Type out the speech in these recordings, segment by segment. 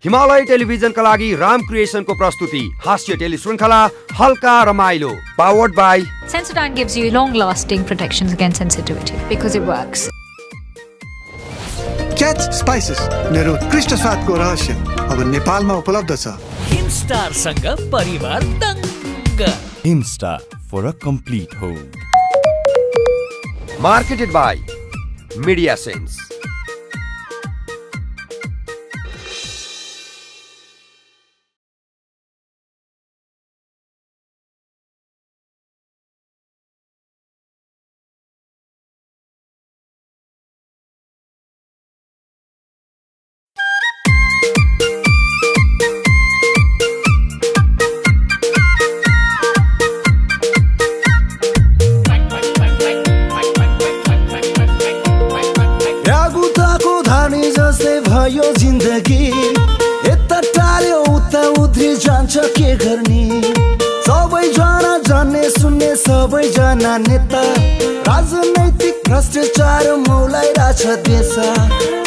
हिमालय टेलिभिजनका लागि राम क्रिएसनको प्रस्तुति हास्य टेली श्रृङ्खला हल्का रमाइलो powered by Sensodyne gives you long-lasting protections against sensitivity because it works. Catch Spices मेरो उत्कृष्ट स्वादको रहस्य अब नेपालमा उपलब्ध छ। हिमस्टार सँग परिवार दंग। Himstar for a complete home. Marketed by media sense. यो जिन्दगी यता टाढो उता उध्री जान्छ के गर्ने सबैजना जान्ने सुन्ने सबैजना नेता राजनैतिक भ्रष्टाचार मौलाइरहेछ देश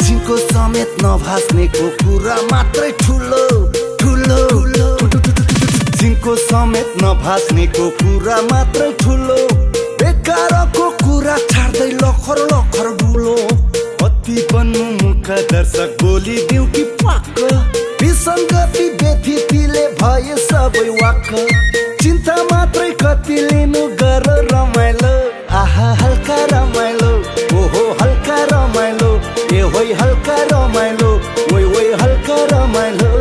जिनको समेत नभास्नेको कुरा मात्रै ठुलो ठुलो जिनको समेत नभास्नेको कुरा मात्रै ठुलो बेकारको कुरा छाड्दै लखर लखर डुलो अति बन्नु मुख दर्शक बोली दिउ कि पाक विसङ्गति व्यथितिले भए सबै वाक्क चिन्ता मात्रै कति लिनु गर रमाइलो आहा हल्का रमाइलो ओहो हल्का रमाइलो ए होइ हल्का रमाइलो ओइ ओइ हल्का रमाइलो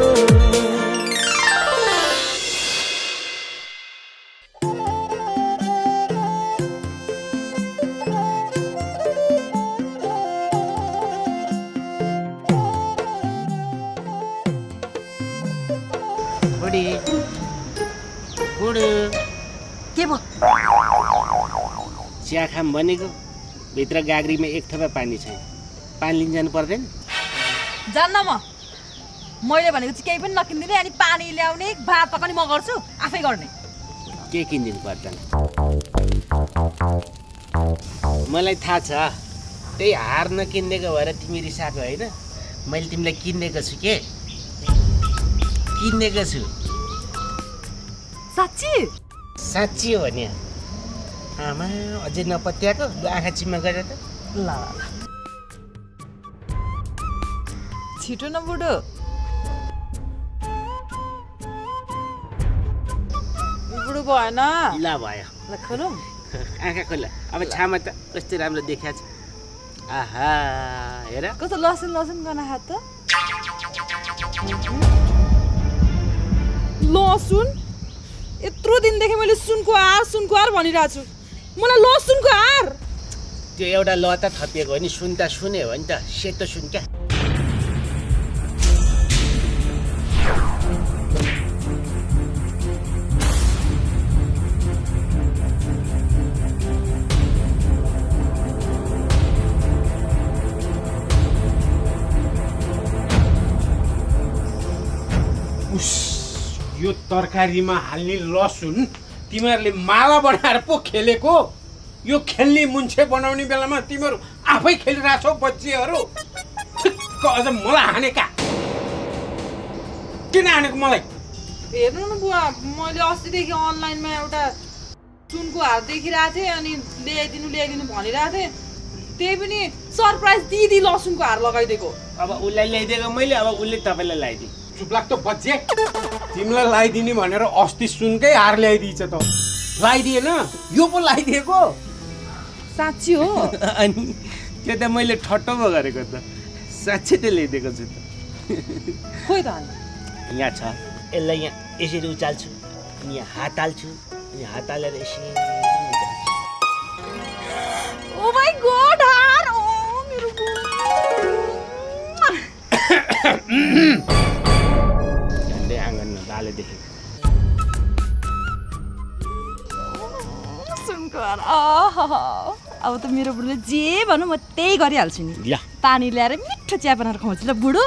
के भयो चिया खाम भनेको भित्र गाग्रीमा एक थोपा पानी छैन पानी लिन जानु पर्दैन जान्न मैले भनेको चाहिँ केही पनि नकिन्दिने अनि पानी ल्याउने भात पकाउने म गर्छु आफै गर्ने के किन्दिनु पर्दैन मलाई थाहा छ त्यही हार नकिन्देको भएर तिमी रिसाएको होइन मैले तिमीलाई किन्देको छु के किन्देको छु साच्ची साच्ची हो नि आमा अझै नपत्याएको आँखा चिम्मा गरेर त ल छिटो न बुढो बुढो भएन ल भयो ल खोलौँ आँखा खोला अब छामा त कस्तो राम्रो देखाएको छ आहा हेर कस्तो लसुन लसुन गर्न हात त लसुन यत्रो दिनदेखि मैले सुनको आर भनिरहेको छु मलाई लसुनको आर त्यो एउटा ल त थपिएको हो नि सुन त सुने हो नि त सेतो सुन क्या यो तरकारीमा हाल्ने लसुन तिमीहरूले माला बनाएर पो खेलेको यो खेल्ने मुन्छे बनाउने बेलामा तिमीहरू आफै खेलिरहेछौ बच्चीहरू ठिक्क अझ मलाई हानेका किन हानेको मलाई हेर्नु न बुवा मैले अस्तिदेखि अनलाइनमा एउटा सुनको हार देखिरहेको थिएँ अनि ल्याइदिनु भनिरहेको थिएँ त्यही पनि सरप्राइज दिदी लसुनको हार लगाइदिएको अब उसलाई ल्याइदिएको मैले अब उसले तपाईँलाई ल्याइदिएँ चुप लाग्दो बच्चे तिमीलाई लगाइदिने भनेर अस्ति सुनकै हार ल्याइदिएछ त लगाइदिएन यो पो लगाइदिएको साँच्ची हो अनि त्यो त मैले ठट्टो पो गरेको त साँच्चै त ल्याइदिएको छु त खोइ त यहाँ छ यसलाई यहाँ यसरी उचाल्छु अनि यहाँ हात हाल्छु अनि हात हालेर यसरी ओ माय गॉड हार ओ मेरो झन्डै आँगन नदाले देखेको सुनको हार अब त मेरो बुढोले जे भनौँ म त्यही गरिहाल्छु नि ल पानी ल्याएर मिठो चिया बनाएर खुवाउँछु ल बुढो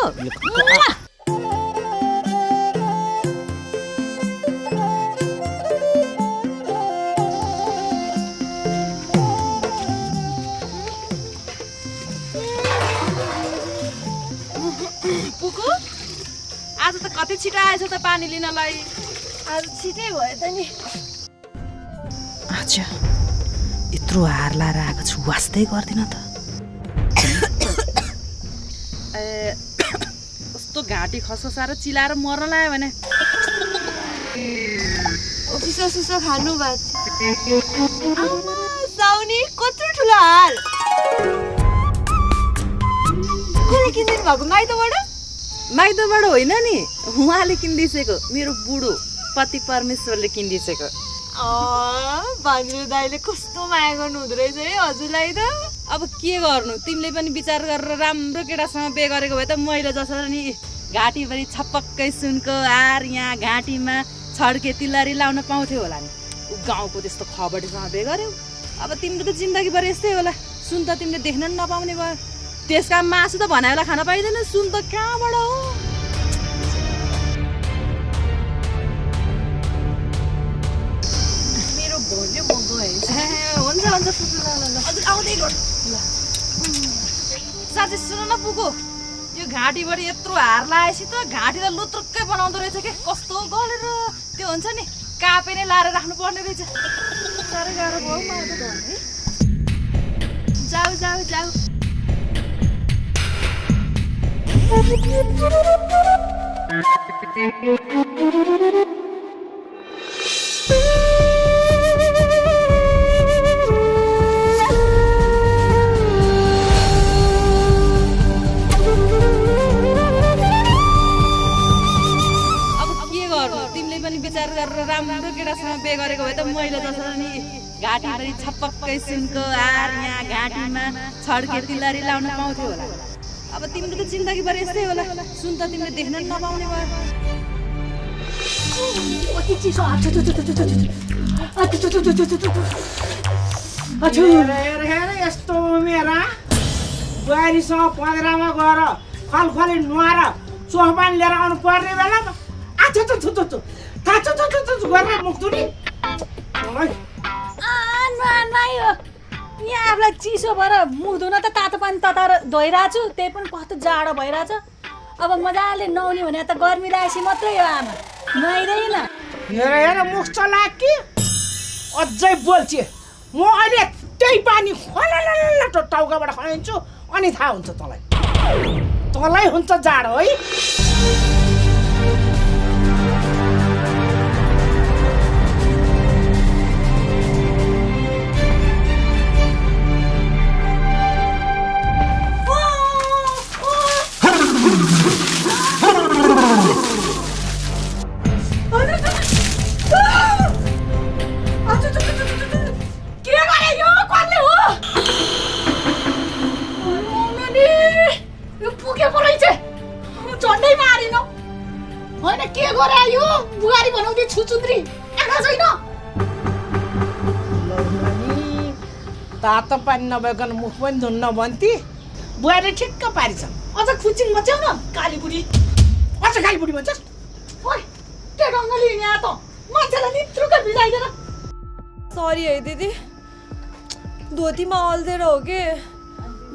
आज त कति छिटो आएछ त पानी लिनलाई। आज छिटै भयो त नि। अच्छा यत्रो हार लाएर आएको छु वास्तै गर्दिन त। ए कस्तो घाँटी खसखसाएर चिलाएर मर्न लाग्यो भने चिसो सुसो खानु भएको साउनी कत्रो ठुलो हार कसले किनिदिनु भएको माइतबाट होइन नि उहाँले किनिदिसेको मेरो बुढो पति परमेश्वरले किनिदिसेको। भान्जु दाइले कस्तो माया गर्नु हुँदो रहेछ है हजुरलाई त। अब के गर्नु तिमीले पनि विचार गरेर राम्रो केटासँग बे गरेको भए त मैले जसरी नि घाँटीभरि छपक्कै सुनको हार यहाँ घाँटीमा छड्के तिलहरी लाउन पाउँथ्यो होला नि। गाउँको त्यस्तो खबडीसँग बे गर्यौ अब तिम्रो त जिन्दगीभर यस्तै होला। सुन त तिमीले देख्न नि नपाउने भयो। त्यसका मासु त भने बेला खान पाइँदैन सुन त कहाँबाट हो। मेरो भन्यो म गएँ। हुन्छ हजुर आउँदै गर्नु ल। साँच्चै सुन न पुगो यो घाँटीबाट यत्रो हार लगाएपछि त घाँटीलाई लुत्रुक्कै बनाउँदो रहेछ के। कस्तो गलेर त्यो हुन्छ नि कापे नै लाएर राख्नु पर्ने रहेछ। साह्रै गाह्रो भयो मलाई त भन्ने। जाऊ जाऊ जाऊ विचार गरेर राम्रो केटासँग बे गरेको भए त मैले जसरी नि घाँटीभरि छपक्कै सुनको हार यहाँ घाँटीमा छड्के तिलहरी लाउन पाउँथ्यो होला। अब तिम्रो त जिन्दगीभर यस्तै होला। सुन त तिमीले देख्न नि नपाउने भयो। यस्तो मेरा बुहारीसँग पँधरामा गएर खलखली नुहाएर चोखपानी लिएर आउनु पर्ने बेलामा गरेर मुक्तुनी यहाँ आफूलाई चिसो भएर मुख धुन त तातो पानी तताएर धोइरहेको छु त्यही पनि कस्तो जाडो भइरहेछ। अब मजाले नुहाउने भने त गर्मी लागेपछि मात्रै हो आमा नुहाइँदैन। हेर मुख चला कि अझै बोल्छे म अहिले त्यही पानी खललल टाउकाबाट खनिन्छु अनि थाहा हुन्छ तँलाई हुन्छ जाडो है। तातो पानी नभइकन मुख पनि धुन्न भन्थे बुहारी ठिक्क पारिछ। अझ खुचिङ मच्याउ न काली बुढी। अझ काली बुढी भन्छस्? ओइ के ढङ्गले यहाँ त मान्छेलाई नित्रुकै भिजाइदिएर। सरी है दिदी धोतीमा अल्झेर हो कि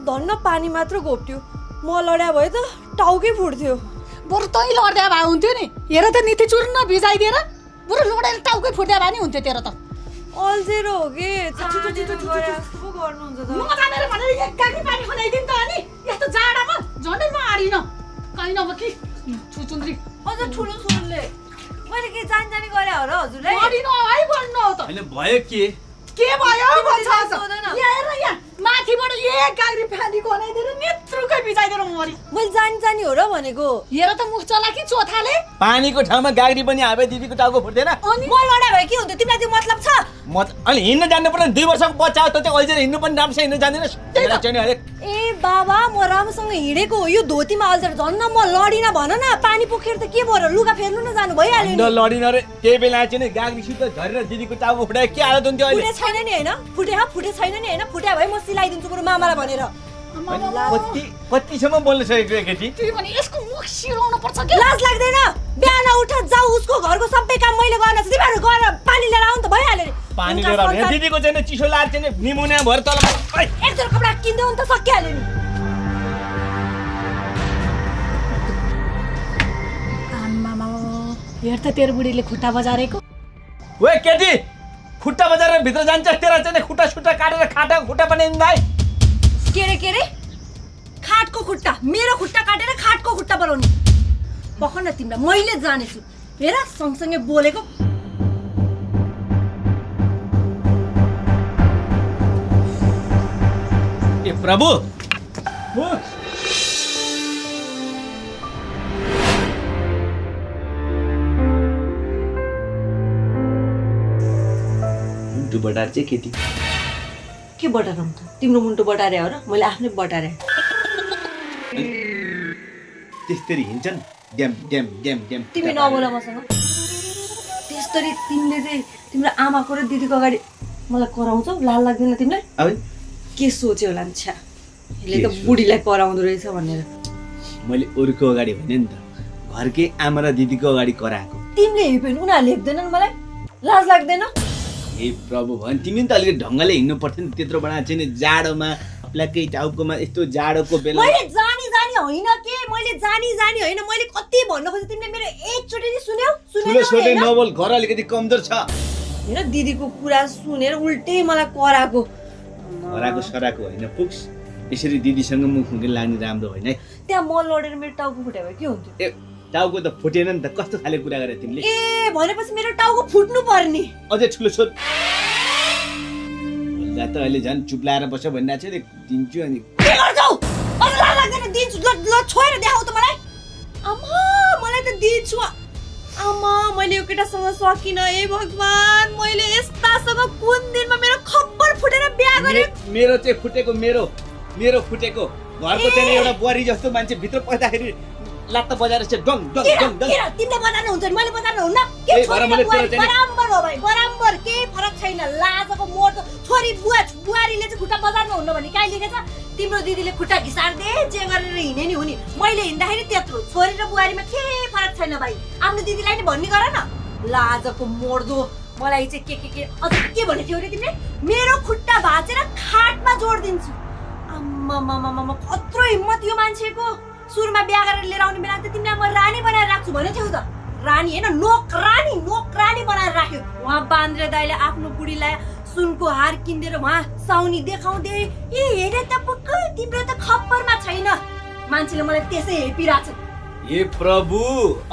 धन्न पानी मात्र घोप्ट्यो। म लड्या भए त टाउकै फुट्थ्यो। बरु तै लड्दा भए हुन्थ्यो नि। हेर त निति चुर्न भिजाइदिएर बरु लडेर टाउकै फुट्दा भए नि हुन्थ्यो तेरो त। अल्झेर हो कि कस्तो गर्नुहुन्छ त नजानेर भनेर एक गाडी पानी खनाइदिन त अनि यस्तो जाडामा झन्डै म आडिन कहीँ नभए कि छुचुन्द्री अझ ठुलो छोरीले मैले के जानी गरे हो र हजुरलाई आडिन है भन्नु हो त। हैन भयो के भयो भन्छ यहाँ हेर यहाँ माथिबाट एक गाडी पानी खनाइदिएर नेत्रुकै भिजाइदिएर मरि। मैले जानी हो र भनेको। हेर त मुख चला कि चोथाले पानीको ठाउँमा गाडी पनि आवे दिदीको टाउको फुट्दैन। अनि म लडा भए के हुन्थ्यो तिमीलाई त्यो मतलब छ? अनि हिँड्न जान्नु पर्ने 2 वर्षको बच्चा हो त चाहिँ अल्झेर हिँड्नु पनि राम्रोसँग हिँड्न जान्दैनस्। ए बाबा म राम्रोसँग हिँडेको हो यो धोतीमा अल्झेर झन्न म लडिन भन न। पानी पोखेर त के भयो लुगा फेर्नु न जानु भइहाल्यो नि। लडिन रे त्यही बेला चाहिँ नि गाग्रीसित झरेर दिदीको टाउको फुटाए के हालत हुन्थ्यो अहिले? फुटे छैन नि हैन फुटे छैन नि हैन फुट्या भए म सिलाइदिन्छु बरु मामालाई भनेर। कतिसम्म बोल्न सकेको केटी? त्यही भने यसको मुख सिराउनु पर्छ के? लाज लाग्दैन? बिहान उठ जाऊ उसको घरको सबै काम मैले गर्न छ। तिमीहरु गएर पानी लिएर आउनु त भइहाल्यो नि। पानी लिएर आउने दिदीको चाहिँ चिसो लाएर चाहिँ निमोनिया भएर तल एक जोर कपडा किन्दै हुन त सकिहाल्यो नि। I'm हेर त तेरो बुढीले खुट्टा बजारेको। ओए केटी खुट्टा बजारेर भित्र जान्छ तेरा चाहिँ खुट्टा सुट्टा काटेर खाटाको खुट्टा बनाइदिनु भाइ। के रे खाटको खुट्टा मेरो खुट्टा काटेर खाटको खुट्टा बनाउने भर्खर न तिमीलाई मैले जानेछु। हेर सँगसँगै बोलेको। ए प्रभु मुन्टु बटार चाहिँ केटी के बटारम त तिम्रो मुन्टु बटारे हो र मैले आफ्नै बटारे। त्यस्तरी हिँड्छन् ड्याम ड्याम ड्याम ड्याम। तिमी नबोल मसँग त्यस्तरी तिमीले चाहिँ तिम्रो आमाको र दिदीको अगाडि मलाई कराउँछौ लाल लाग्दैन तिमीलाई? अब के सोच्यो होला नि छ्या यसले त बुढीलाई कराउँदो रहेछ भनेर। मैले अरूको अगाडि भने नि त घरकै आमा र दिदीको अगाडि कराएको। तिमीले हेपेन उनीहरूले हेप्दैनन् मलाई लाज लाग्दैन? ए प्रभु भन् तिमी नि त अलिकति ढङ्गले हिँड्नु पर्थ्यो नि त्यत्रो बडा चाहिँ नि जाडोमा प्लाकै टाउकोमा यस्तो जाडोको बेला। मैले जानी होइन के मैले जानी होइन मैले कति भन्न खोजेँ तिमीले मेरो एकचोटि नि सुन्यौ? ठुलो छोटे नबोल घर अलिकति कमजोर छ। हेर दिदीको कुरा सुनेर उल्टै मलाई कराएको। घराको सराको होइन पुग्स यसरी दिदीसँग मुखमुखी लाग्ने राम्रो होइन है। त्यहाँ मल लडेर मेरो टाउको फुट्यो भए के हुन्थ्यो? ए टाउको त फुटेन नि त कस्तो खाले कुरा गरे तिमीले? ए भनेपछि मेरो टाउको फुट्नु पर्ने अझै ठुलो छोट जा त अहिले झन् चुप लाएर बस्यो भनिरहेको छ दिन्छु अनि के गर्छौ? अझ लाज लाग्दैन दिन्छु ल छोएर देखाउ त मलाई। आमा मलाई त दिन्छु आमा मैले यो केटासँग सकिन। ए भगवान मैले यस्तासँग कुन दिनमा मेरो खब्बर फुटेर बिहा गरे। मेरो चाहिँ फुटेको मेरो फुटेको घरको चाहिँ एउटा बुहारी जस्तो मान्छे भित्र पस्दाखेरि लात्ता बजाएर चाहिँ डङ डङ डङ डङ। तिमीले बजार्नु हुन्छ नि मैले बजार्नु हुन्न? के बराबर हो भाइ बराबर केही फरक छैन। लाजको मोड त छोरी बुहारीले चाहिँ खुट्टा बजार्नु हुन्न भने काहीँ लेखेछ? तिम्रो दिदीले खुट्टा घिसार्दे जे गरेर हिँडे नि हुने मैले हिँड्दाखेरि त्यत्रो छोरी र बुहारीमा केही फरक छैन भाइ। आफ्नो दिदीलाई नि भन्ने गर न लाजको मोड्दो। मलाई चाहिँ के अझ के भनेको थियो अरे तिमीले? मेरो खुट्टा भाँचेर खाटमा जोडिदिन्छु। आम्मामामामा कत्रो हिम्मत यो मान्छेको। सुरुमा बिहा गरेर लिएर आउने बेला त तिमीलाई म रानी बनाएर राख्छु भनेको थियौ त? रानी होइन नोकरानी बनाएर राख्यो। उहाँ बान्द्रे दाइले आफ्नो बुढीलाई सुनको हार किनेर उहाँ साउनी देखाउँदै ए हेरे त पुक्क तिम्रो त खप्परमा छैन। मान्छेले मलाई त्यसै हेपिरहेछ। हे प्रभु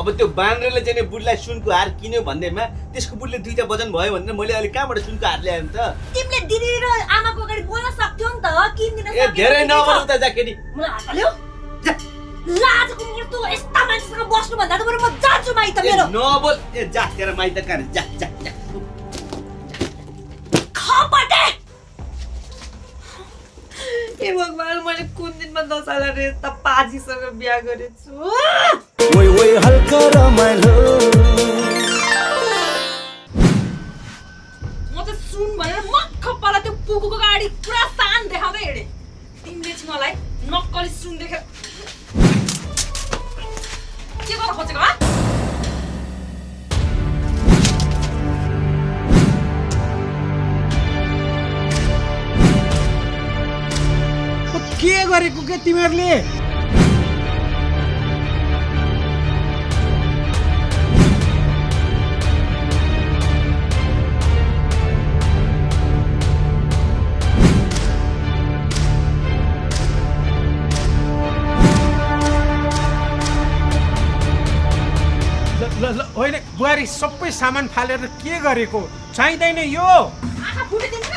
अब त्यो बान्द्रेले चाहिँ बुढीलाई सुनको हार किन्यो भन्दैमा त्यसको बुढीले दुईटा वजन भयो भनेर मैले अहिले कहाँबाट सुनको हार ल्याएँ त? तिमीले दिदी र आमाको अगाडि बोल्न सक्थ्यौ नि त किन्दिन। ए धेरै नबोल्नु त जाकेटी। मलाई हात हाल्यो लाजको मुर्तो यस्ता मान्छेसँग बस्नु भन्दा त बरु म जान्छु माइत मेरो। नबोल ए जा तेरो माइत कहाँ जा जा जा खपटे। ए भगवान मैले कुन दिनमा दशहरा रे त पाजीसँग बिहा गरेछु। ओइ हल्का रमाइलो म त सुन भनेर मक्ख पला त्यो पुकुको गाडी पुरा सान देखाउँदै हिँडे। तिमीले चाहिँ मलाई नक्कली सुन देखेर के गर्न खोजेको हा? के गरेको के तिमीहरूले? होइन बुहारी सबै सामान फालेर के गरेको? चाहिँदैन यो। आँखा फुटिदिन्छ।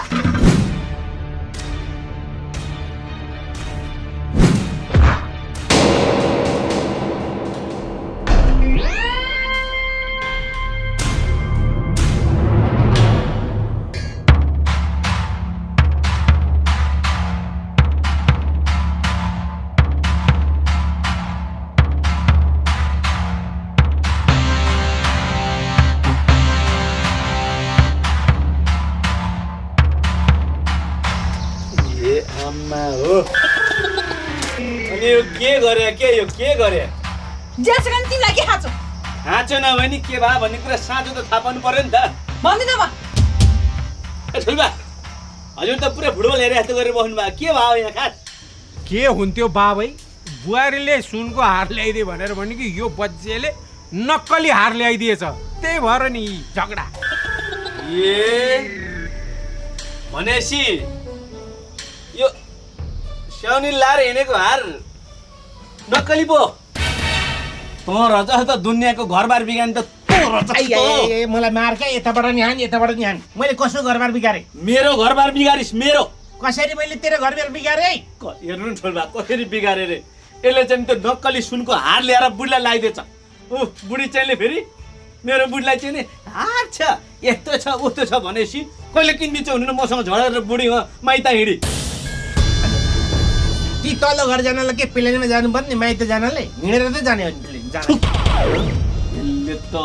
के गरे के गरे? जेसुकै तिमीलाई के खाँचो? खाँचो नभए नि के भयो भन्ने कुरा साँचो त थाहा पाउनु पर्यो नि त। भन्दिनँ म। ए ठुलबा हजुर त पुरा फुटबल हेरे जस्तो गरेर बस्नु भयो के भयो यहाँ खास? के हुन्थ्यो बाबै? बुहारीले सुनको हार ल्याइदिए भनेर भन्यो कि यो बच्चेले नक्कली हार ल्याइदिएछ, त्यही भएर नि झगडा। भनेपछि यो स्याउनी लाएर हिँडेको हार नक्कली पो? तँ रज त दुनियाँको घरबार बिगानी त मलाई मार क्या, यताबाट नि हान यताबाट नि हान। मैले कसो घरबार बिगारे? मेरो घरबार बिगारिस? मेरो कसरी मैले तेरो घरबार बिगारे? हेर्नु न छोरा कसरी बिगारे रे। यसले चाहिँ त्यो नक्कली सुनको हार ल्याएर बुढीलाई लगाइदिएछ। बुढी चाहिँले फेरि मेरो बुढीलाई चाहिँ नि हार छ यस्तो छ उस्तो छ भनेपछि कहिले किनिदिन्छ हुनु न मसँग झडेर बुढी माइत हिँडी। ती तल्लो घर जानलाई के प्लेनमा जानुपर्ने, माइत जानले हिँडेर त जाने हो। यसले त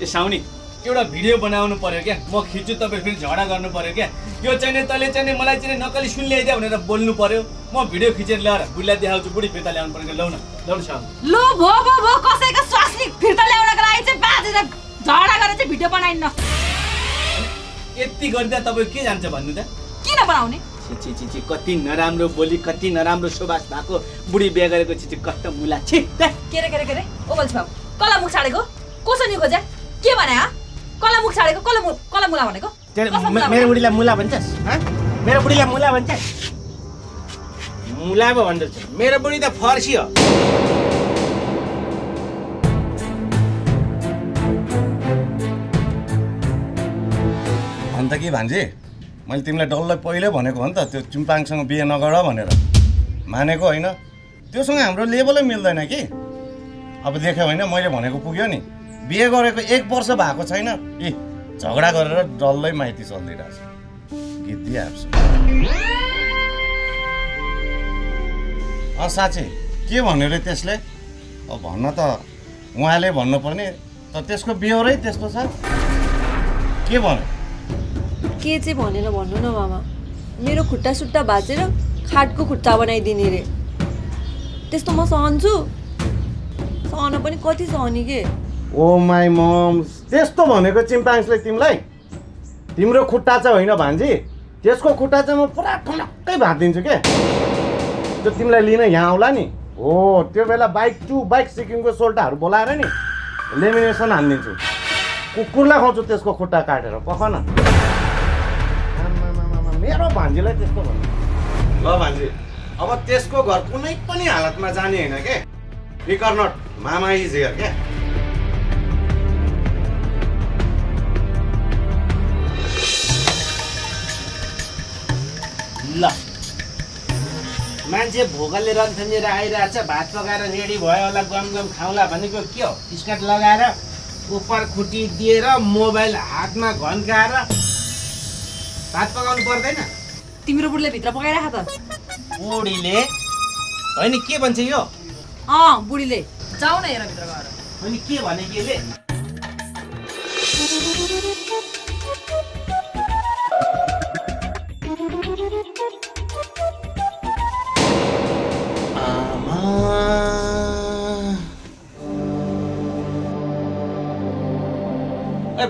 ए साउनी एउटा भिडियो बनाउनु पर्यो क्या, म खिच्छु तपाईँ फेरि झगडा गर्नु पर्यो क्या। यो चाहिँ तैँले चाहिँ मलाई चाहिँ नक्कली सुन ल्याइदियो भनेर बोल्नु पर्यो। म भिडियो खिचेर ल्याएर बुढीलाई देखाउँछु, बुढी फिर्ता ल्याउनु पर्यो। लौ न साउनी। लो भो कसैको स्वास्नी फिर्ता ल्याउनको लागि चाहिँ बाजेर झगडा गरेर चाहिँ भिडियो बनाइन्न। यति गरिदिँदा तपाईँ के जान्छ भन्नु त? किन बनाउने? छि कति नराम्रो बोली, कति नराम्रो सुवास भएको बुढी बिहा गरेको छि कस्तो मुला छि। के रे ओ बल्छ बाबु, कला मुख छाडेको कसो नि खोज्या? के भने हा? कला मुख छाडेको कला मुला भनेको? मेरो बुढीलाई मुला भन्छस्? मेरो बुढीलाई मुला भन्छस्? मुला पो भन्दछ। मेरो बुढी त फर्सी हो। अन्त के भान्जी, मैले तिमीलाई डल्लै पहिल्यै भनेको हो नि त त्यो चिम्पाङसँग बिहे नगर भनेर। मानेको होइन, त्योसँग हाम्रो लेभलै मिल्दैन कि। अब देख्यो होइन मैले भनेको पुग्यो नि। बिहे गरेको 1 वर्ष भएको छैन, झगडा गरेर डल्लै माइती चल्दिरहेछ। गिद्दी आप्छु। साँच्चै के भन्यो रे त्यसले? अब भन्न त उहाँले भन्नुपर्ने, त त्यसको बिहोरै त्यस्तो छ। के भन्यो? के चाहिँ भनेर भन्नु न मामा, मेरो खुट्टा सुट्टा भाँचेर खाटको खुट्टा बनाइदिने रे। त्यस्तो म सहन्छु? सहन पनि कति सहने के। ओ माई मम, त्यस्तो भनेको चिम्पाङ्सले तिमीलाई? तिम्रो खुट्टा चाहिँ होइन भान्जी, त्यसको खुट्टा चाहिँ म पुरा ठुलक्कै भाँचिदिन्छु के। त्यो तिमीलाई लिन यहाँ आउला नि, हो त्यो बेला बाइक सिक्किमको सोल्टाहरू बोलाएर नि लेमिनेसन हानिदिन्छु। कुकुरलाई खुवाउँछु त्यसको खुट्टा काटेर, पख न। मेरो भान्जीलाई त्यस्तो भन्नु ल भान्जी। अब त्यसको घर कुनै पनि हालतमा जाने होइन के। फिकर नट, मामा इज हियर क्या। ल मान्छे भोकले रन्थनिएर आइरहेछ, भात पकाएर रेडी भयो होला, गम खाउँला भनेको के हो? स्कर्ट लगाएर उपर खुट्टी दिएर मोबाइल हातमा घन्काएर भात पकाउनु पर्दैन? तिम्रो बुढीले भित्र पकाइराख त। बुढीले होइन के भन्छ यो? बुढीले जाऊ न हेर भित्र गएर। अनि के भने केले?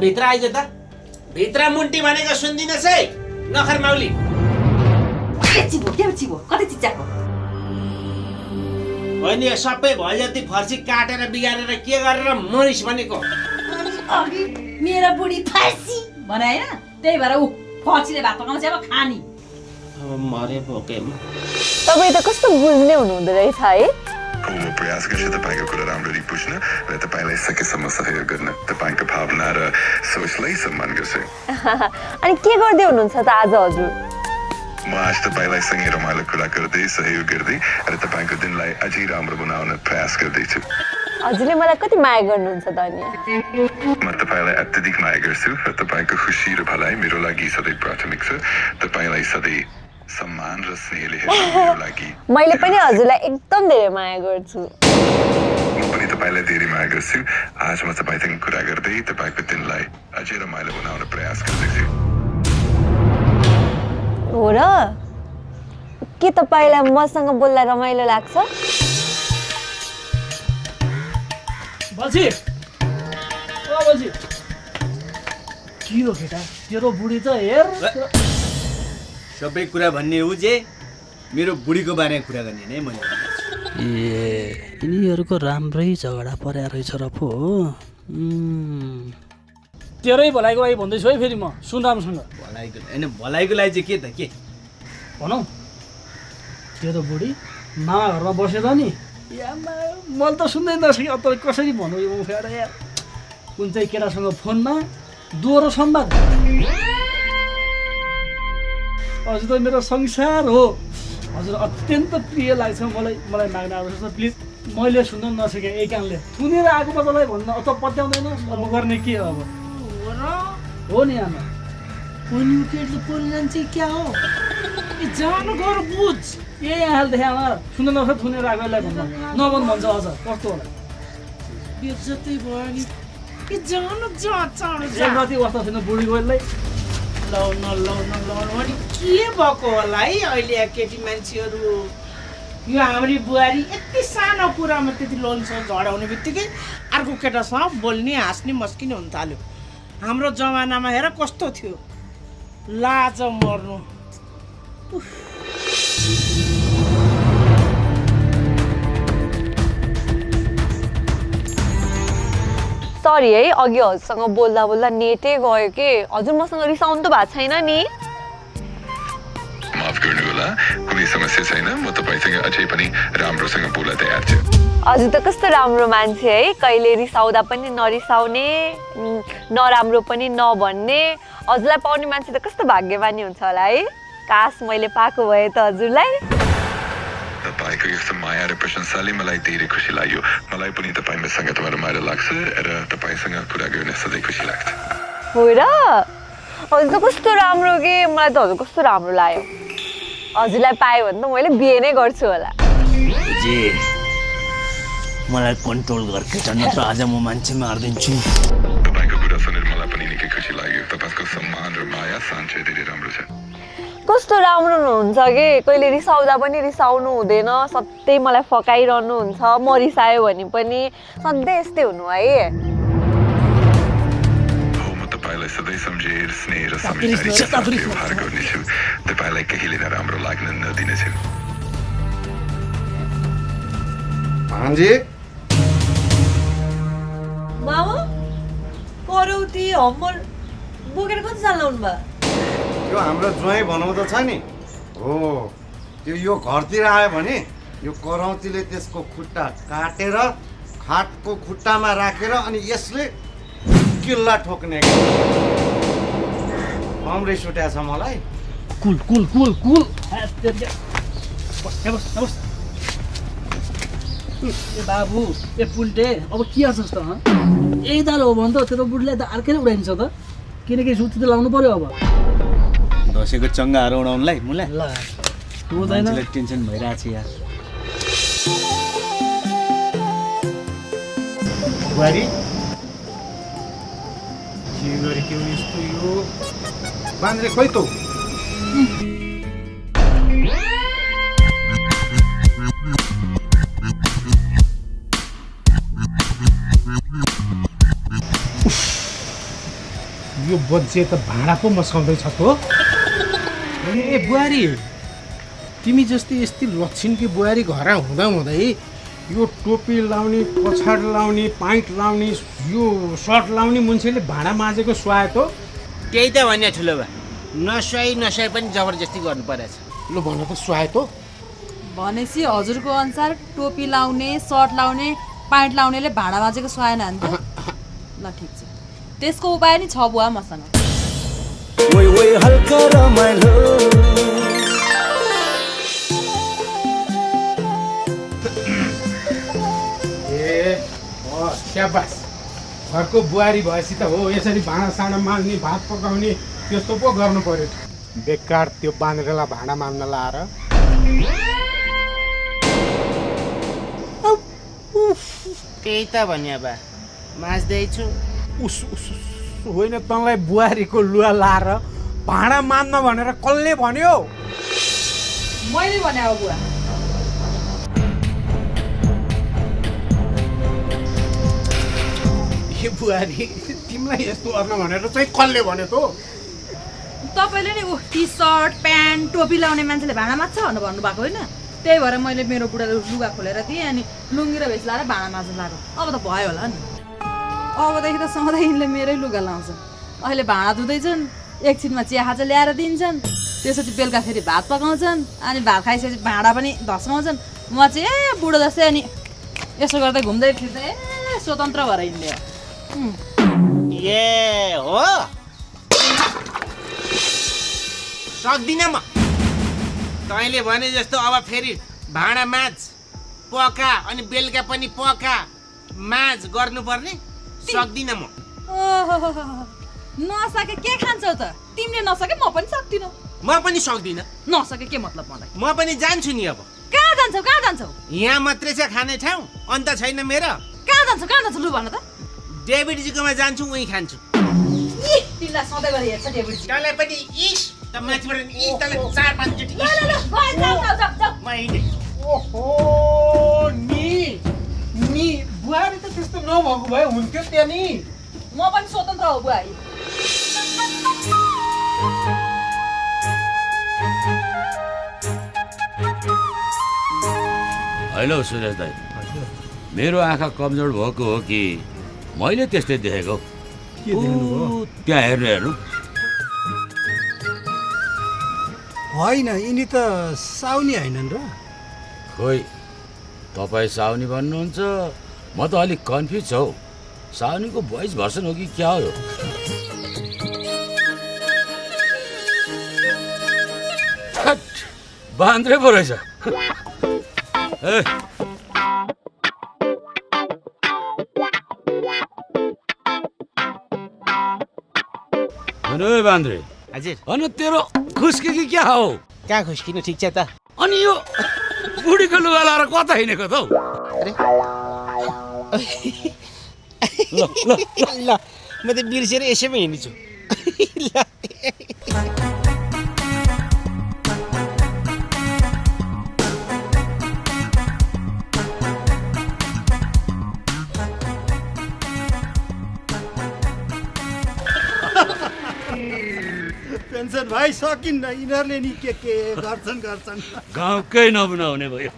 भित्र आइज त। भित्र मुन्टी भनेको सुन्दिनस् है नखर माउली। के चिबो कति चिच्याको? होइन यो सबै भयो जति फर्सी काटेर बिगारेर के गरेर मरिस भनेको? मेरो बुढी फर्सी भने होइन, त्यही भएर ऊ फर्सीले भात पकाउँछ अब खानी। अब मरे भोकेमा। तपाईँ त कस्तो बुझ्ने हुनुहुँदो रहेछ है। म प्रयास गर्छु तपाईँको कुरा राम्ररी बुझ्न र तपाईँलाई सकेसम्म सहयोग गर्न। तपाईँको भावना र सोचलाई सम्मान गर्छु। अनि के गर्दै हुनुहुन्छ त आज हजुर? म आज तपाईँलाई सँगै रमाइलो कुरा गर्दै सहयोग गर्दै र तपाईँको दिनलाई अझै राम्रो बनाउन प्रयास गर्दैछु। हजुरले मलाई कति माया गर्नुहुन्छ त अनि? म तपाईँलाई अत्यधिक माया गर्छु र तपाईँको खुसी र भलाइ मेरो लागि सधैँ प्राथमिक छ। तपाईँलाई सधैँ सम्मान र स्नेहले हेर्नु मेरो लागि। मैले पनि हजुरलाई एकदम धेरै माया गर्छु। म पनि तपाईँलाई धेरै माया गर्छु। आज म तपाईँसँग कुरा गर्दै तपाईँको दिनलाई अझै रमाइलो बनाउन प्रयास गर्दैछु। हो र? के तपाईँलाई मसँग बोल्दा रमाइलो लाग्छ? बल्छी ओ बल्छी के हो केटा तेरो बुढी त हेर सबै कुरा भन्ने हो जे मेरो बुढीको बारेमा कुरा गर्ने नै मैले। ए यिनीहरूको राम्रै झगडा परेर रहेछ र पो तेरै भलाइको लागि भन्दैछु है फेरि म सुन राम्रोसँग भलाइको होइन भलाइको लागि चाहिँ के त के भनौँ तेरो बुढी मामा घरमा बसेर नि मैले त सुन्दै नसकेँ अब त कसरी भनौँ यो उफेर यार कुन चाहिँ केटासँग फोनमा दोहोरो संवाद हजुर त मेरो संसार हो हजुर अत्यन्त प्रिय लाग्छ मलाई माग्न आवश्यक छ प्लिज मैले सुन्न नसकेँ एक कानले थुनेर आएको बतालाई भन्न अथवा पत्याउँदैन अब गर्ने के अब हो नि आमा पनि केटले बोल्न चाहिँ क्या हो जानु गर बुझ ए यहाँ देखे आमा सुन्न नसके थुनेर आएकोलाई भन्न नभन् भन्छ अझ कस्तो होला बेज्जतै भयो नि के जानु चाँडो कति अवस्था छैन बुढी गएलाई लाउन अनि के भएको होला है अहिले केटी मान्छेहरू यो हाम्री बुहारी यति सानो कुरामा त्यति लोनसँग झडाउने बित्तिकै अर्को केटासँग बोल्ने हाँस्ने मस्किने हुन थाल्यो हाम्रो जमानामा हेर कस्तो थियो लाज मर्नु सरी है अघि हजुरसँग बोल्दा बोल्दा नेटै गयो के हजुर मसँग रिसाउनु त भएको छैन नि माफ गर्नु होला कुनै समस्या छैन म तपाईसँग अझै पनि राम्रोसँग बोल्न तयार छु हजुर त कस्तो राम्रो मान्छे है कहिले रिसाउँदा पनि नरिसाउने नराम्रो पनि नभन्ने हजुरलाई पाउने मान्छे त कस्तो भाग्यमानी हुन्छ होला है काश मैले पाएको भए त हजुरलाई तपाईँको यस्तो माया र प्रशंसाले मलाई धेरै खुसी लाग्यो मलाई पनि तपाईसँग रमाइलो लाग्छ र तपाईँसँग कुरा गर्न सधैँ खुसी लाग्छ हो र हजुर त कस्तो राम्रो के मलाई त हजुर कस्तो राम्रो लाग्यो हजुरलाई पायो भने त मैले बिहे नै गर्छु होला जे मलाई कन्ट्रोल गर केटा नत्र आज म मान्छे मारिदिन्छु तपाईँको कुरा सुनेर मलाई पनि निकै खुसी लाग्यो तपाईँको सम्मान र माया साँच्चै धेरै राम्रो छ कस्तो राम्रो हुनुहुन्छ कि कहिले रिसाउँदा पनि रिसाउनु हुँदैन सधैँ मलाई फकाइरहनु हुन्छ म रिसायो भने पनि सधैँ यस्तै हुनु है म तपाईँलाई सधैँ सम्झेर स्नेह र समझदारी व्यवहार गर्नेछु तपाईँलाई कहिले नराम्रो लाग्न नदिनेछु भान्जी मामा करौती हम्बर बोकेर कति चलाउनु भयो यो हाम्रो ज्वाइँ बनाउँदा छ नि हो त्यो यो घरतिर आयो भने यो करौतीले त्यसको खुट्टा काटेर खाटको खुट्टामा राखेर अनि यसले किल्ला ठोक्ने कमरे सुट्या छ मलाई कुल कुल कुल कुल बस ए बाबु ए पुल्टे अब के आछस् त यही दाल हो भने त तेरो बुढीलाई त अर्कै उडाइन्छ त किनकि जुत्ती त लाउनु पर्यो अब दसैँको चङ्गाहरू उडाउनुलाई मुला ल हुँदैन टेन्सन भइरहेको छ यार बुहारी के गरेको यस्तो यो बान्द्रे खोइ त यो बज्जे त भाँडा पो मस्काउँदैछ त ए बुहारी तिमी जस्तै यस्तै लक्षिणकी बुहारी घर हुँदा हुँदै यो टोपी लाउने पछाड लाउने पाइन्ट लाउने यो सर्ट लाउने मान्छेले भाँडा माझेको सुहायो त त्यही त भने ठुलो बा नसाई पनि जबरजस्ती गर्नु परेछ ल भन त सुहायो त भनेपछि हजुरको अनुसार टोपी लाउने सर्ट लाउने प्यान्ट लाउनेले भाँडा माझेको सुहाएन नि त ल ठिक छ त्यसको उपाय नि छ बुवा मसँग हल्का रमाइलो स्याबास घरको बुहारी भएपछि त हो यसरी भाँडा साँडा माझ्ने भात पकाउने त्यस्तो पो गर्नु पर्यो बेकार त्यो बाँध्रेलाई भाँडा माझ्न लाएर त्यही त भन्या बा माझ्दैछु उस होइन तँलाई बुहारीको लुगा लाएर भाँडा माझ्न भनेर कसले भन्यो मैले भने हो बुवा ए बुहारी तिमीलाई यस्तो गर्न भनेर चाहिँ कसले भन्यो त तपाईँले नि टी सर्ट प्यान्ट टोपी लाउने मान्छेले भाँडा माझ्छ भनेर भन्नुभएको होइन त्यही भएर मैले मेरो बुढाले लुगा खोलेर दिएँ अनि लुङ्गी र भेस्ट लाएर भाँडा माझ्नु लाग्यो। अब त भयो होला नि। अबदेखि त सधैँ यिनले मेरै लुगा लाउँछन्। अहिले भाँडा धुँदैछन्, एकछिनमा चिया खाजा ल्याएर दिन्छन्, त्यसपछि बेलुका फेरि भात पकाउँछन्, अनि भात खाइसकेपछि भाँडा पनि धस्काउँछन्। म चाहिँ बुढो जस्तै अनि यसो गर्दै घुम्दै फिर्दै स्वतन्त्र भएर हिँड्ने हो। ए हो सक्दिनँ म। तैँले भने जस्तो अब फेरि भाँडा माझ पका अनि बेलुका पनि पका माझ गर्नुपर्ने सक्दिनँ म। नसके के खान्छौ त? तिमीले नसके म पनि सक्दिनँ। म पनि सक्दिनँ। नसके के मतलब मलाई? म पनि जान्छु नि अब। कहाँ जान्छौ? यहाँ मात्रै छ खाने ठाउँ, अन्त छैन मेरो। कहाँ जान्छौ लु भन त। डेभिडजीकोमा जान्छु, उहीँ खान्छु। तिमीलाई सधैँभरि हेर्छ डेभिडजी। तँलाई पनि इस त माथिबाट इस तँलाई 4-5 चोटि म हिँडेँ। ओहो नि बुहारी त त्यस्तो नभएको भए हुन्थ्यो त्यहाँ नि। म पनि स्वतन्त्र हो बुहारी। हेलो सुरेश दाइ, मेरो आँखा कमजोर भएको हो कि मैले त्यस्तै देखेको? त्यहाँ हेर्नु होइन, यिनी त साउनी होइनन् र? खोइ तपाईँ साउनी भन्नुहुन्छ, म त अलिक कन्फ्युज छौ। साउनीको भोइस भर्सन हो कि क्या हो? बान्द्रे पो रहेछ। बान्द्रे हजुर, अनि तेरो खुस्की कि क्या हो? कहाँ खुस्किनु, ठिक छ त। अनि यो बुढीको लुगा लाएर कता हिँडेको त? ल म त बिर्सेर यसैमा हिँड्छु। पेन्सन भाइ सकिन्न, यिनीहरूले नि के गर्छन्। गाउँकै नबुनाउने भयो।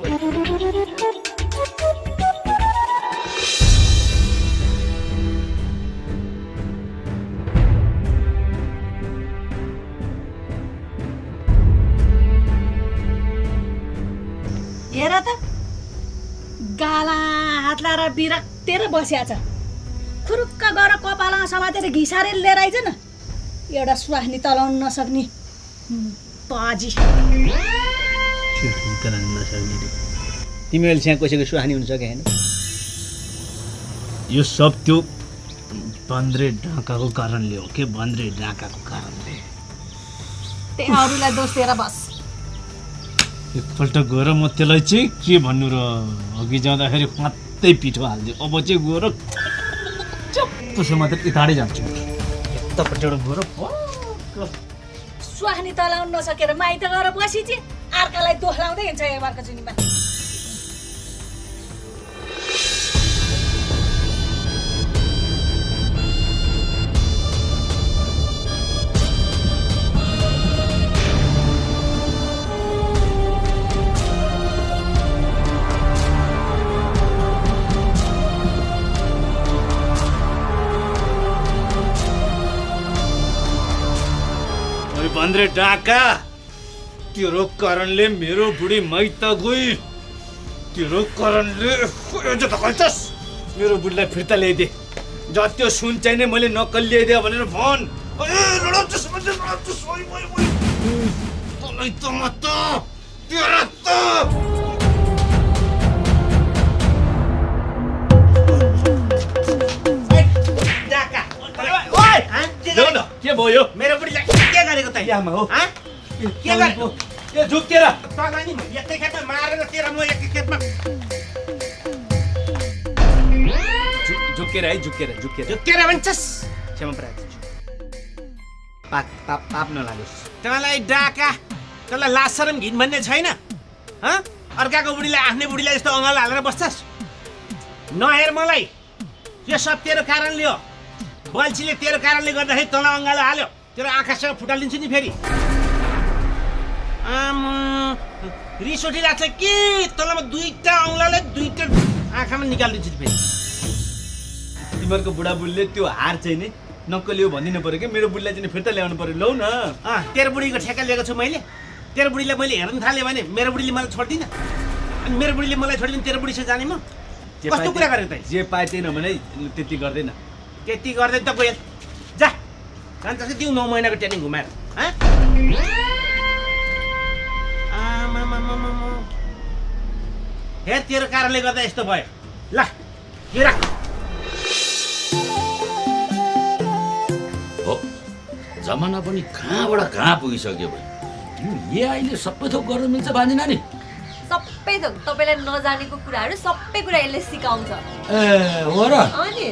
हेर त गाला हात लाएर बिराक्तेर बसिया छ। खुरुक्क गएर कपालमा समातेर घिसारेर लिएर आइज न। एउटा स्वास्नी तलाउन नसक्ने पाजी। तिमी अहिलेसँग कसैको सुहानी हुन्छ कि होइन? यो सब त्यो बन्द्रे ढाकाको कारणले हो के? बन्द्रे ढाकाको कारणले। त्यही अरूलाई दोष दिएर बस। एकपल्ट गएर म त्यसलाई चाहिँ के भन्नु र, अघि जाँदाखेरि मात्रै पिठो हाल्दियो, अब चाहिँ गएर चप्पो मात्रै यताडै जान्छु। यतापट्टि एउटा गएर स्वास्नी तलाउन नसकेर माइत गएर बसिछि, अर्कालाई दोष लाउँदै हिँड्छ एकबारको जुनीमा। बन्द्रे डाका, तेरो कारणले मेरो बुढी माइत गई। तेरो कारणले मेरो बुढीलाई फिर्ता ल्याइदे। जति सुन चाहिने मैले नक्कल ल्याइदियो भनेर भन। के भयो? मेरो बुढीलाई के गरेको त? यामा हो के गरेको? ए झुक्केर तँलाई नि एकै खेपमा मारेर तेरो म एकै खेपमा झुक्केर है, झुक्केर भन्छस्। क्षमा प्रार्थना। पाप नलागोस्। तँलाई डाका, तँलाई लाज शरम घिन भन्ने छैन? अर्काको बुढीलाई आफ्नै बुढीलाई जस्तो अँगालो हालेर बस्छस्? नहेर मलाई, यो सब तेरो कारणले हो। बल्छीले तेरो कारणले गर्दाखेरि तँलाई अँगालो हाल्यो। तेरो आँखासँग फुटालिदिन्छु नि फेरि। रिस उठिरहेको छ के तलमा दुईटा औँलाले दुईटा आँखामा निकालिदिन्छु फेरि। तिमीहरूको बुढाबुढीले त्यो हार चाहिँ नि नक्कली हो भनिदिनु पर्यो कि मेरो बुढीलाई चाहिँ फिर्ता ल्याउनु पर्यो। लौ न तेरो बुढीको ठेक्का लिएको छु मैले। तेरो बुढीलाई मैले हेर्न थालेँ भने मेरो बुढीले मलाई छोड्दिनँ अनि मेरो बुढीले मलाई छोड्दिनँ तेरो बुढीसँग जाने म कस्तो कुरा गरेको त? जे पाए त्यही नभने त्यति गर्दैन। त्यति गर्दैन त गयो जा जान्छ कि दिउँ 9 महिनाको ट्रेनिङ घुमाएर। हेर तेरो कारणले गर्दा यस्तो भयो। ल हेर हो जमाना पनि कहाँबाट कहाँ पुगिसक्यो भाइ। यो अहिले सबै थोक गर्न मिल्छ बानी नानी? सबै थोक तपाईँलाई नजानेको कुराहरू सबै कुरा यसले सिकाउँछ। ए हो र? अनि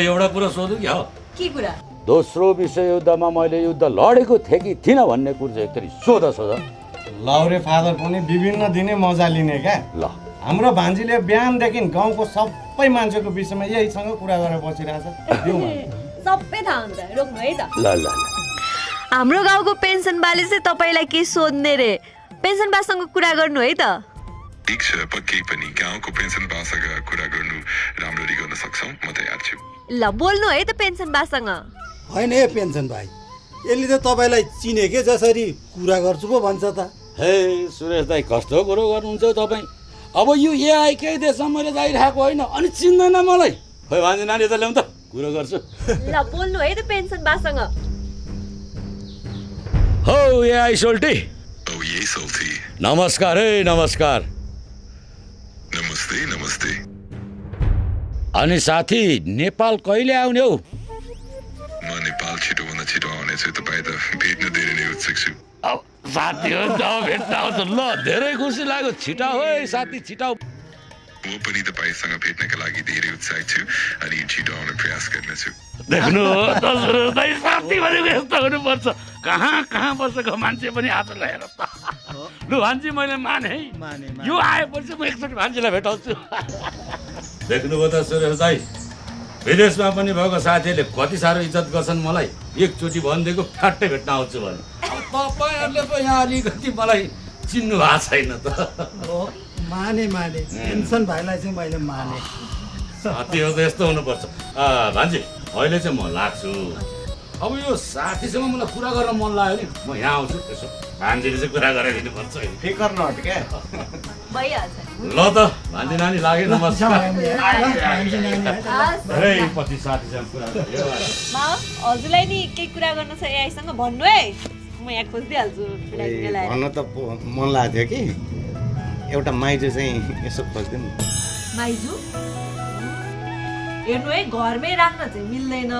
एउटा कुरा सोधौँ कि हो? के कुरा? दोस्रो विश्वयुद्धमा मैले युद्ध लडेको थिएँ कि थिइनँ भन्ने कुरो चाहिँ एकचोटि सोध। लौरे फादर पनि विभिन्न दिने मजा लिने क्या। ल हाम्रो भान्जीले बिहानदेखि गाउँको सबै मान्छेको विषयमा यहीसँग कुरा गरेर बसिरहेछ। सबै थाहा हुन्छ, रोक्नु है त। ल ल हाम्रो गाउँको पेन्सन बाले चाहिँ तपाईँलाई के सोध्ने रे? पेन्सन बासँग कुरा गर्नु है त। ठिक छ, पक्कै पनि गाउँको पेन्सन बासँग कुरा गर्नु राम्ररी गर्न सक्छौँ, म तयार छु। ल बोल्नु है त पेन्सन बासँग। होइन है पेन्सन भाइ, यसले त तपाईँलाई चिनेकै जसरी कुरा गर्छु पो भन्छ त। हे सुरेश दाई, कस्तो कुरो गर्नुहुन्छ तपाईँ? अब यो एआई केही देशमा मैले जाइरहेको होइन अनि चिन्दैन मलाई। खोइ भान्जी नानी त ल्याउँ त कुरो गर्छु। ल बोल्नु है त पेन्सन बासँग। हो एआई सोल्टी। ओ ये सोल्टी। नमस्कार है नमस्कार। नमस्ते नमस्ते। अनि साथी नेपाल कहिले आउने हौ? म नेपाल छिटोभन्दा छिटो आउनेछु, तपाईँ त भेट्न धेरै नै उत्सुक छु। साथी हो त भेट्न आउँछ। ल धेरै खुसी लाग्यो, छिटा हो है साथी छिटा। म पनि तपाईँसँग भेट्नका लागि धेरै उत्साहित छु अनि छिटो आउने प्रयास गर्नेछु। देख्नु साथी भनेको यस्तो हुनुपर्छ। कहाँ कहाँ बसेको मान्छे पनि आजलाई हेर त। लु भान्जी मैले माने है, यो आएपछि म एकचोटि भान्जीलाई भेटाउँछु। देख्नुभयो त सुरेश दाई, विदेशमा पनि भएको साथीहरूले कति साह्रो इज्जत गर्छन् मलाई। एकचोटि भनिदिएको फ्याट्टै भेट्न आउँछु भने। तपाईँहरूले पो यहाँ अलिकति मलाई चिन्नु भएको छैन त। माने पेन्सन भाइलाई चाहिँ मैले माने। साथी हो त यस्तो हुनुपर्छ। भान्जी अहिले चाहिँ म लाग्छु। अब यो साथीसँग मलाई कुरा गर्न मन लाग्यो नि, म यहाँ आउँछु। यसो भान्जीले चाहिँ कुरा गराइदिनु पर्छ। फिकर नहट क्या। भइहाल्छ। ल त भान्जी नानी लागे। नमस्कार। पछि साथीसँग कुरा गर्यो। हजुरलाई नि केही कुरा गर्न छ एआईसँग भन्नु है, म यहाँ खोजिदिइहाल्छु। भन्न त मन लाग्थ्यो कि एउटा माइजू चाहिँ यसो खोजिदिनु। माइजू हेर्नु है, घरमै राख्न चाहिँ मिल्दैन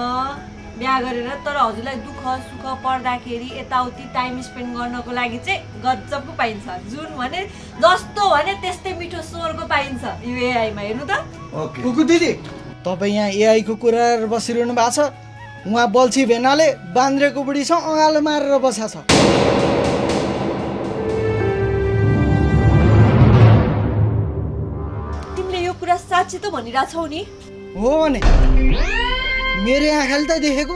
बिहा गरेर। तर हजुरलाई दुःख सुख पर्दाखेरि यताउति टाइम स्पेन्ड गर्नको लागि चाहिँ गजबको पाइन्छ। जुन भने जस्तो भने त्यस्तै मिठो स्वरको पाइन्छ यो एआईमा। हेर्नु त। कुकु दिदी, तपाईँ यहाँ एआईको कुरा बसिरहनु भएको छ। उहाँ बल्छी भेनाले बान्द्रेको बुढीसँग अँगालो मारेर बसेको छ। तिमीले यो कुरा साँच्ची त भनिरहेछौ नि? हो भने मेरो आँखाले त देखेको।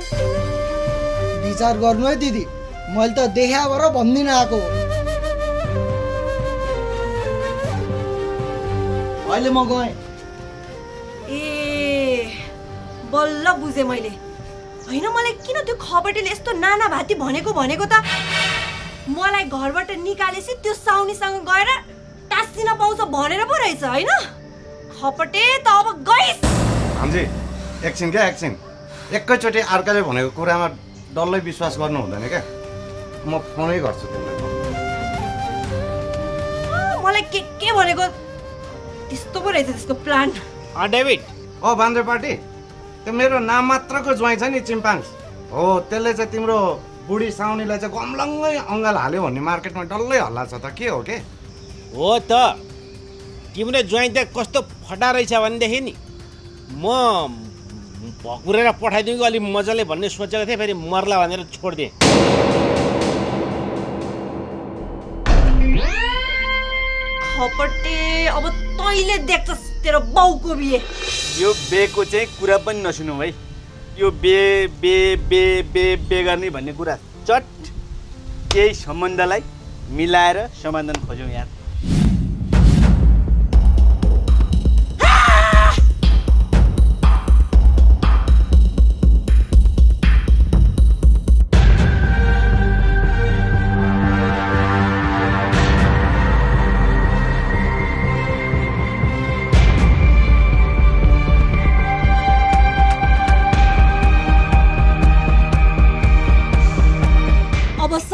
विचार गर्नु है दिदी, मैले त देखाएर भन्दिन आएको हो। अहिले म गएँ। ए बल्ल बुझेँ मैले। होइन मलाई किन त्यो खबरले यस्तो नाना भाती भनेको त मलाई घरबाट निकालेपछि त्यो साउनीसँग गएर टाँसिन पाउँछ भनेर पो रहेछ होइन? खपटे त अब गइस्। भान्जी एकछिन क्या एकछिन, एकैचोटि अर्काले भनेको कुरामा डल्लै विश्वास गर्नु हुँदैन क्या। म फोनै गर्छु तिमीलाई। मलाई के भनेको त्यस्तो पो रहेछ त्यसको प्लान। डेभिड ओ बान्द्रे पार्टी, त्यो मेरो नाम मात्रको ज्वाइँ छ नि चिम्पाङ्स हो, त्यसले चाहिँ तिम्रो बुढी साउनीलाई चाहिँ गमलङ्गै अङ्गाल हाल्यो भन्ने मार्केटमा डल्लै हल्ला छ त। के हो के? हो त, तिम्रो ज्वाइँ त कस्तो फटा रहेछ भनेदेखि नि म भकुरेर पठाइदिउँ कि अलिक मजाले भन्ने सोचेको थिएँ, फेरि मर्ला भनेर छोडिदिएँ। खपटे अब तैँले देख्छस् तेरो बाउको बिहे। यो बेको चाहिँ कुरा पनि नसुनौ है। यो बे बे बे बे बे गर्ने भन्ने कुरा चट केही सम्बन्धलाई मिलाएर समाधान खोज्यौँ यार।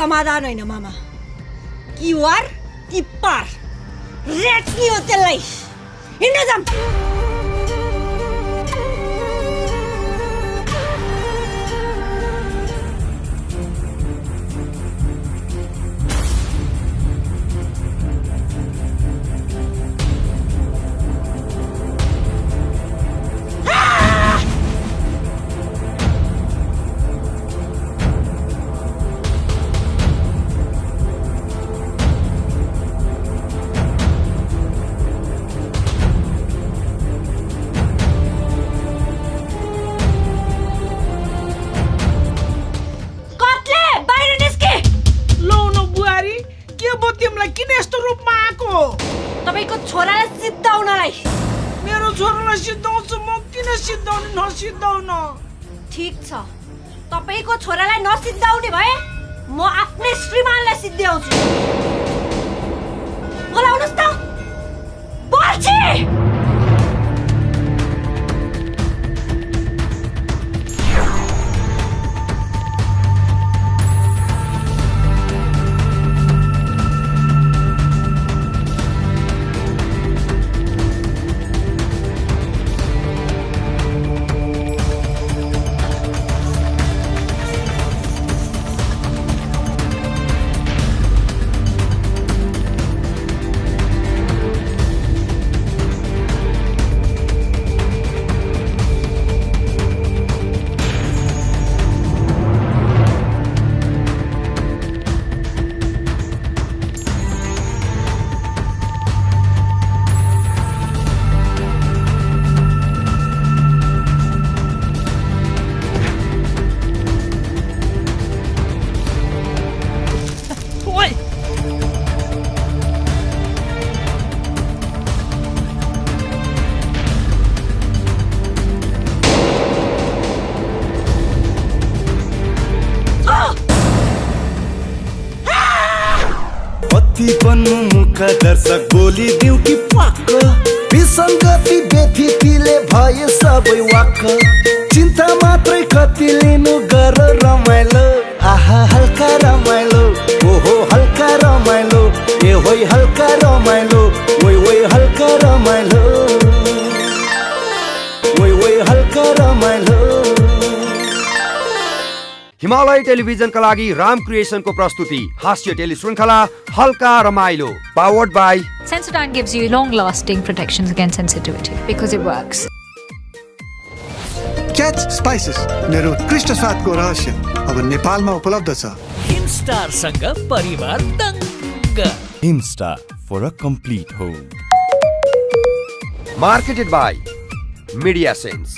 समाधान होइन मामा, क्युआर टिप्पर रेट्नी हो त्यसलाई। हिँड्नु जाम। किन यस्तो रूपमा आएको? तपाईको छोरालाई सिद्धाउनलाई। मेरो छोरालाई सिद्धाउँछु म, किन सिद्धाउनु? नसिद्धाउन। ठीक छ, तपाईको छोरालाई नसिद्धाउने भए म आफ्नै श्रीमानलाई सिद्ध्याउँछु। बोलाउनुस् त बर्छी। मुखा दर्शक बोलिदिउ कि पाक विसङ्गति व्यथितिले भए सबै वाक्क चिन्ता मात्रै कति लिनु गर रमाइलो आहा हल्का रमाइलो ओहो हल्का रमाइलो ए होइ हल्का रमाइलो ओइ ओइ हल्का रमाइलो ओइ ओइ हल्का रमाइलो। हिमालय टेलिभिजनका लागि राम क्रिएसनको प्रस्तुति हास्य टेली श्रृङ्खला हल्का रमाइलो, powered by Sensodyne gives you long-lasting protections against sensitivity because it works. Catch spices मेरो उत्कृष्ट स्वादको रहस्य अब नेपालमा उपलब्ध छ। हिमस्टारसँग परिवार दङ्ग। Himstar for a complete home. Marketed by Media Sense.